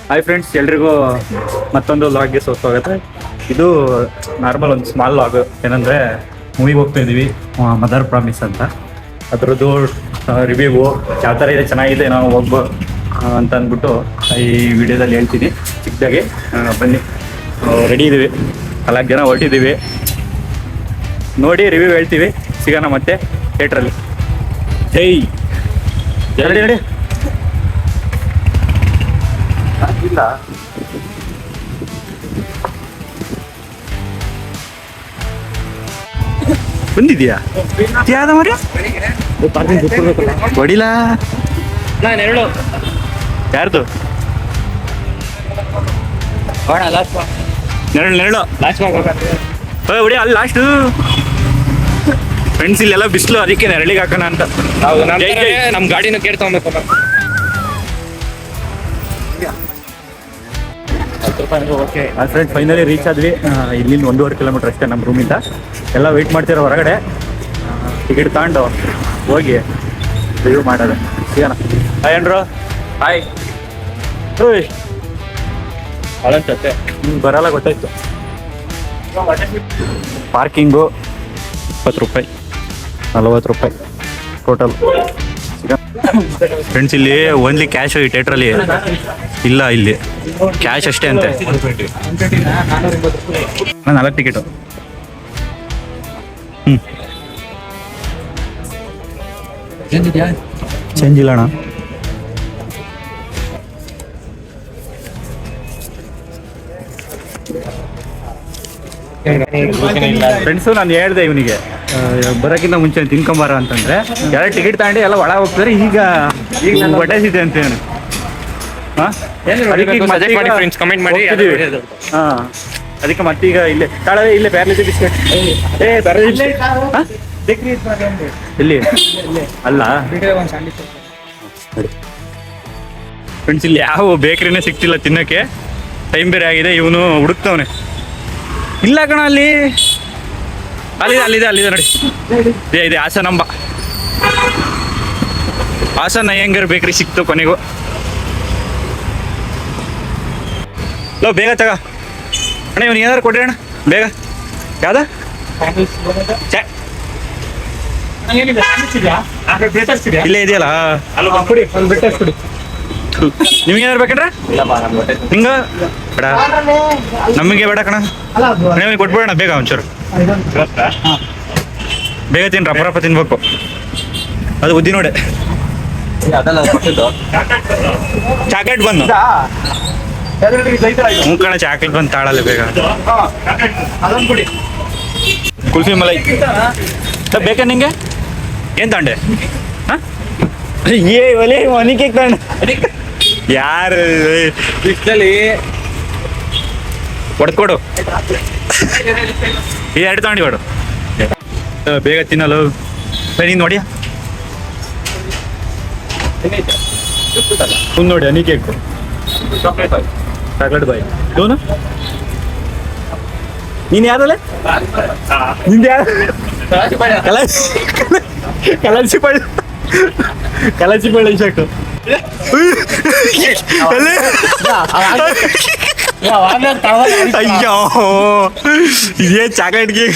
Hi friends, ಎಲ್ರಿಗೂ ಮತ್ತೊಂದು ಲಾಗ್ಗೆ ಸ್ವಾಗತ. ಇದು ನಾರ್ಮಲ್ ಒಂದು ಸ್ಮಾಲ್ ಲಾಗ್. ಏನಂದರೆ ಮೂವಿಗೆ ಹೋಗ್ತಾ ಇದ್ದೀವಿ, ಮದರ್ ಪ್ರಾಮಿಸ್ ಅಂತ. ಅದರದ್ದು ರಿವ್ಯೂ ಯಾವ ಥರ ಇದೆ, ಚೆನ್ನಾಗಿದೆ, ನಾವು ಹೋಗ್ಬೋದು ಅಂತ ಅಂದ್ಬಿಟ್ಟು ಈ ವಿಡಿಯೋದಲ್ಲಿ ಹೇಳ್ತೀನಿ. ಚಿಕ್ಕದಾಗಿ ಬನ್ನಿ, ರೆಡಿ ಇದ್ದೀವಿ, 4 ಜನ ಹೊರಟಿದ್ದೀವಿ. ನೋಡಿ ರಿವ್ಯೂ ಹೇಳ್ತೀವಿ. ಸಿಗೋಣ ಮತ್ತೆ ಥಿಯೇಟ್ರಲ್ಲಿ. ಜೈ ರೆಡಿ ರೆಡಿ ಇಲ್ಲ ಬಂದಿದ್ಯಾ? ಯಾವ್ದ ಮರಿ ಹೊಡಿಲಾ? ನಾನು ಯಾರ್ದು? ನೆರಳು ಹೊಡಿ ಅಲ್ಲಿ ಲಾಸ್ಟ್. ಫ್ರೆಂಡ್ಸ್, ಇಲ್ಲೆಲ್ಲ ಬಿಸಿಲು, ಅದಕ್ಕೆ ನೆರಳಿಗೆ ಹಾಕೋಣ ಅಂತ. ನಮ್ಮ ಗಾಡಿನ ಕೇಳ್ತೊಳ್ಬೇಕು. ಫ್ರೆಂಡ್ಸ್, ಫೈನಲಿ ರೀಚ್ ಆದ್ವಿ. ಇಲ್ಲಿಂದ 1.5 ಕಿಲೋಮೀಟರ್ ಅಷ್ಟೇ ನಮ್ಮ ರೂಮಿಂದ. ಎಲ್ಲ ವೆಯ್ಟ್ ಮಾಡ್ತಿರೋ ಹೊರಗಡೆ. ಟಿಕೆಟ್ ತಗೊಂಡು ಹೋಗಿ ರಿವ್ಯೂ ಮಾಡೋದು. ಸಿಗೋಣ. ಹಾಯ್ ಅಂಡ್ರು. ಹಾಯ್. ಓಯ್ ಅಳಂತತೆ ಬರಲ್ಲ, ಗೊತ್ತಾಯ್ತು. ಪಾರ್ಕಿಂಗು 20 ರೂಪಾಯಿ, 40 ರೂಪಾಯಿ ಟೋಟಲ್. ಫ್ರೆಂಡ್ಸ್, ಇಲ್ಲಿ ಓನ್ಲಿ ಕ್ಯಾಶ್ ಈ ಥಿಯೇಟ್ರಲ್ಲಿ ಇಲ್ಲ, ಇಲ್ಲಿ ಕ್ಯಾಶ್ ಅಷ್ಟೇ ಅಂತೆ. 4 ಟಿಕೆಟು. ಚೇಂಜ್ ಇಲ್ಲ ಅಣ್ಣ. ಫ್ರೆಂಡ್ಸು, ನಾನು ಹೇಳ್ದೆ ಇವನಿಗೆ ಬರೋಕ್ಕಿಂತ ಮುಂಚೆ ತಿನ್ಕೊಂಬಾರ ಅಂತಂದ್ರೆ, 2 ಟಿಕೆಟ್ ತಗೊಂಡು ಎಲ್ಲ ಒಳಗೆ ಹೋಗ್ತಾರೆ. ಈಗ ನಂಗೆ ಹೊಟ್ಟೆಸಿದೆ ಅಂತ ಏನು. ಕಮೆಂಟ್ ಮಾಡಿ. ಹಾಂ, ಅದಕ್ಕೆ ಮತ್ತೀಗ ಇಲ್ಲೇ ತಾಳವೇ, ಇಲ್ಲೇ ಪ್ಯಾರ್ಲಿಜಿ ಬಿಸ್ಕೆಟ್. ಇಲ್ಲಿ ಅಲ್ಲ ಫ್ರೆಂಡ್ಸ್, ಇಲ್ಲಿ ಯಾವ ಬೇಕ್ರಿನೇ ಸಿಗ್ತಿಲ್ಲ ತಿನ್ನೋಕ್ಕೆ. ಟೈಮ್ ಬೇರೆ ಆಗಿದೆ. ಇವನು ಹುಡುಕ್ತವನೆ. ಇಲ್ಲ ಕಣ, ಅಲ್ಲಿದೆ ನೋಡಿ. ಇದೆ ಹಾಸನಾಂಬ. ಹಾಸನ ಅಯ್ಯಂಗಾರ್ ಬೇಕ್ರಿ ಸಿಕ್ತು ಕೊನೆಗೂ. ಲೋ, ಬೇಗ ತಗ ಅಣ್ಣ. ಇವನು ಏನಾದ್ರು ಕೊಡ್ರಿ ಅಣ್ಣ, ಬೇಗ. ಯಾವ್ದ ಇಲ್ಲೇ ಇದೆಯಲ್ಲ. ನಿಮ್ಗೆ ಏನಾರು ಬೇಕಂಡ್ರೆ ಹಿಂಗ ಬೇಡ, ನಮಗೆ ಬೇಡ ಕಣ. ನಿಮಗೆ ಕೊಟ್ಬಿಡೋಣ ಬೇಗ ಒಂಚೂರು. ಬೇಗ ತಿನ್ರ, ರಪ್ಪ ತಿನ್ಬೇಕು. ಅದು ಬುದ್ಧಿ ನೋಡಿ. ಚಾಕ್ಲೇಟ್ ಬಂದು ಕಣ, ಚಾಕ್ಲೇಟ್ ಬಂದು ತಾಳಲ್ಲ ಬೇಗ. ಕುಲ್ಫಿ ಮಲೈ ಬೇಕಾ ನಿಂಗೆ? ಏನ್ ತಗೊಂಡೆ? ಏ ಒಲೆ ಮನಿ ಕೇಕ್ ತಗೊಂಡೆ. ಯಾರು ಹೊಡ್ಕೊಡು. ಈ 2 ತಗೊಂಡು ಕೊಡು, ಬೇಗ ತಿನ್ನಲು. ನೀನು ನೋಡಿ ನೋಡಿ, ಹನಿ ಕೇಕು, ಚಾಕ್ಲೇಟ್ ಬಾಯ್. ಇವನು ನೀನು ಯಾರಲ್ಲ? ನಿಂದು ಯಾರು? ಕಲಸಿ ಬಳ್ಳಿ ಶಾಕು. ಅಯ್ಯೋ, ಇದೇ ಚಾಕ್ಲೇಟ್ ಕೇಕ್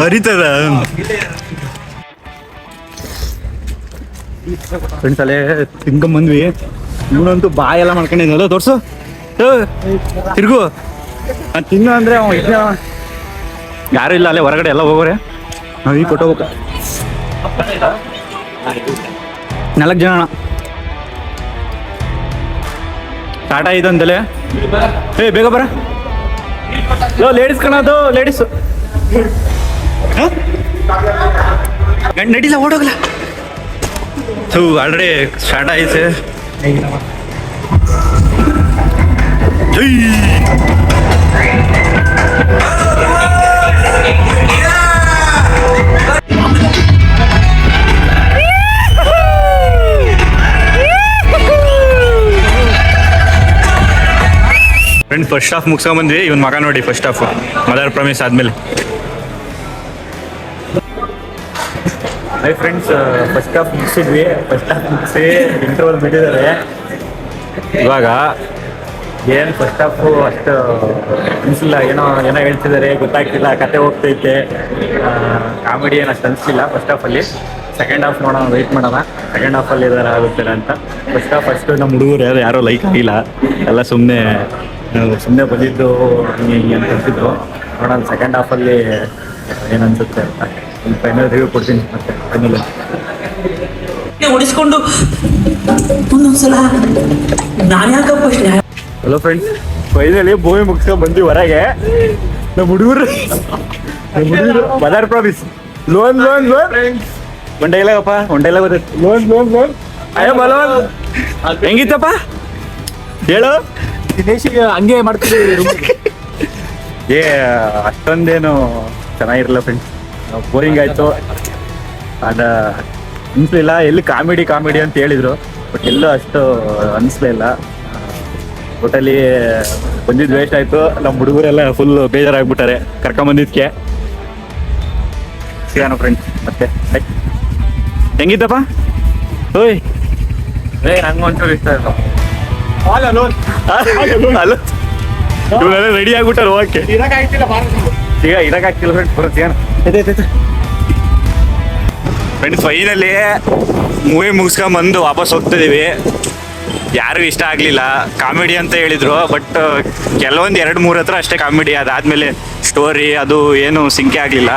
ಹರಿತದ. ಫ್ರೆಂಡ್ಸ್, ಅಲ್ಲೇ ತಿನ್ಕೊಂಬಂದ್ವಿ. ಇವನಂತೂ ಬಾಯೆಲ್ಲ ಮಾಡ್ಕೊಂಡಿದ್ದಲ್ಲ. ತೋರ್ಸು, ತಿರ್ಗು. ತಿನ್ನು ಅಂದ್ರೆ ಯಾರು ಇಲ್ಲ, ಅಲ್ಲೇ ಹೊರಗಡೆ ಎಲ್ಲ ಹೋಗೋರೆ. ನಾವು ಈಗ ಕೊಟ್ಟೋಗ್ಬೇಕು. 4 ಜನ ಅಣ್ಣ. ಟಾಟಾ ಇದು ಅಂತಲೇ. ಬೇಗ ಬರ. ಲೇಡೀಸ್ ಕಣದು, ಲೇಡೀಸು ನಡಿಲ್ಲ, ಓಡೋಗಲ್ಲ. ಆಲ್ರೆಡಿ ಸ್ಟಾರ್ಟ್ ಆಯ್ತು. ಫ್ರೆಂಡ್ಸ್, ಫಸ್ಟ್ ಹಾಫ್ ಮುಗಿಸ್ಕೊಂಡ್ಬಂದ್ವಿ. ಇವನ್ ಮಗ ನೋಡಿ, ಫಸ್ಟ್ ಹಾಫ್ ಮದರ್ ಪ್ರಾಮಿಸ್ ಆದ್ಮೇಲೆ ಹೈ ಫ್ರೆಂಡ್ಸ್, ಫಸ್ಟ್ ಹಾಫ್ ಮುಗಿಸಿದ್ವಿ. ಫಸ್ಟ್ ಹಾಫ್ ಮುಗಿಸಿ ಇಂಟರ್ವಲ್ ಬಿಟ್ಟಿದ್ದಾರೆ. ಇವಾಗ ಏನು ಫಸ್ಟ್ ಹಾಫು ಅಷ್ಟು ಅನಿಸಿಲ್ಲ, ಏನೋ ಹೇಳ್ತಿದ್ದಾರೆ ಗೊತ್ತಾಗ್ತಿಲ್ಲ, ಕತೆ ಹೋಗ್ತೈತೆ, ಕಾಮಿಡಿ ಏನು ಅಷ್ಟು ಅನಿಸ್ಲಿಲ್ಲ ಫಸ್ಟ್ ಹಾಫಲ್ಲಿ. ಸೆಕೆಂಡ್ ಹಾಫ್ ನೋಡೋಣ, ವೆಯ್ಟ್ ಮಾಡೋಣ ಸೆಕೆಂಡ್ ಹಾಫಲ್ಲಿ ಏನಾರು ಆಗುತ್ತಿಲ್ಲ ಅಂತ. ಫಸ್ಟ್ ಹಾಫ್ ಅಷ್ಟು ನಮ್ಮ ಹುಡುಗರು ಯಾರೋ ಲೈಕ್ ಆಗಿಲ್ಲ, ಎಲ್ಲ ಸುಮ್ಮನೆ ಬಂದಿದ್ದು ಹಿಂಗೆ ಅಂತ ಅನ್ಸಿದ್ರು. ನೋಡೋಣ ಸೆಕೆಂಡ್ ಹಾಫಲ್ಲಿ ಏನು ಅನ್ಸುತ್ತೆ ಅಂತ. ಒಂದು ಫೈನಲ್ ರಿವ್ಯೂ ಕೊಡ್ತೀನಿ ಮತ್ತೆ ಫೈನಲ್. ಉಳಿಸ್ಕೊಂಡು ಒಂದೊಂದ್ಸಲ ನಾನು ಯಾಕಪ್ಪ ಹಲೋ ಫ್ರೆಂಡ್ಸ್, ಫೈನಲಿ ಮೂವಿ ಮುಗಿಸ್ಕೊಂಡು ಬಂದ್ವಿ ಹೊರಗೆ. ನಮ್ಮ ಹುಡುಗರು ಮದರ್ ಪ್ರಾಮಿಸ್ ಲೋನ್ ಒಂದ್ ಡೈಲಾಗಪ್ಪ, ಒಂದ್ ಡೈಲಾಗ್ ಗೊತ್ತೈತೆ. ಲೋನ್ ಅಯ್ಯೋ ಬಲವನ್ ಹೆಂಗಿತ್ತಪ್ಪ ಹೇಳು. ದಿನೇಶಿಗೆ ಹಂಗೆ ಮಾಡ್ತಿದ್ದೀವಿ. ಏ ಅಷ್ಟೊಂದೇನು ಚೆನ್ನಾಗಿರಲಿಲ್ಲ ಫ್ರೆಂಡ್ಸ್, ಬೋರಿಂಗ್ ಆಯಿತು. ಅದು ಅನಿಸ್ಲಿಲ್ಲ. ಎಲ್ಲಿ ಕಾಮಿಡಿ ಅಂತ ಹೇಳಿದರು, ಬಟ್ ಎಲ್ಲೂ ಅಷ್ಟು ಅನಿಸ್ಲಿಲ್ಲ. ಟೋಟಲಿ ಬಂದಿದ್ದು ವೇಸ್ಟ್ ಆಯಿತು. ನಮ್ಮ ಹುಡುಗರೆಲ್ಲ ಫುಲ್ ಬೇಜಾರಾಗ್ಬಿಟ್ಟಾರೆ ಕರ್ಕೊಂಬಂದಿದ್ದಕ್ಕೆ. ಸಿಗೋಣ ಫ್ರೆಂಡ್ಸ್ ಮತ್ತೆ. ಹೆಂಗಿತ್ತಪ್ಪ? ಓಯ್ ನಂಗೆ ಒಂಚೂರು ಇಷ್ಟ ಇಲ್ಲ. ಅಲೋ ಇವರೆಲ್ಲ ರೆಡಿ ಆಗ್ಬಿಟ್ಟಾರೆ ಹೋಗಕ್ಕೆ. ಈಗ ಇರಕ್ಕಾಗ್ತಿಲ್ಲ ಫ್ರೆಂಡ್ಸ್, ಬರುತ್ತೆ ಫ್ರೆಂಡ್ಸ್. ಫೈನಲಿ ಮೂವಿ ಮುಗಿಸ್ಕೊಂಬಂದು ವಾಪಸ್ ಹೋಗ್ತಿದ್ದೀವಿ. ಯಾರಿಗೂ ಇಷ್ಟ ಆಗಲಿಲ್ಲ. ಕಾಮಿಡಿ ಅಂತ ಹೇಳಿದರು, ಬಟ್ ಕೆಲವೊಂದು 2-3 ಹತ್ರ ಅಷ್ಟೇ ಕಾಮಿಡಿ. ಅದಾದಮೇಲೆ ಸ್ಟೋರಿ ಅದು ಏನು ಸಿಂಕೆ ಆಗಲಿಲ್ಲ.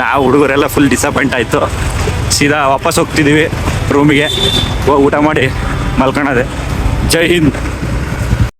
ನಾವು ಹುಡುಗರೆಲ್ಲ ಫುಲ್ ಡಿಸಪಾಯಿಂಟ್ ಆಯಿತು. ಸೀದಾ ವಾಪಸ್ ಹೋಗ್ತಿದ್ದೀವಿ ರೂಮಿಗೆ. ಊಟ ಮಾಡಿ ಮಲ್ಕೊಳ್ಳೋದೆ. ಜೈ ಹಿಂದ್.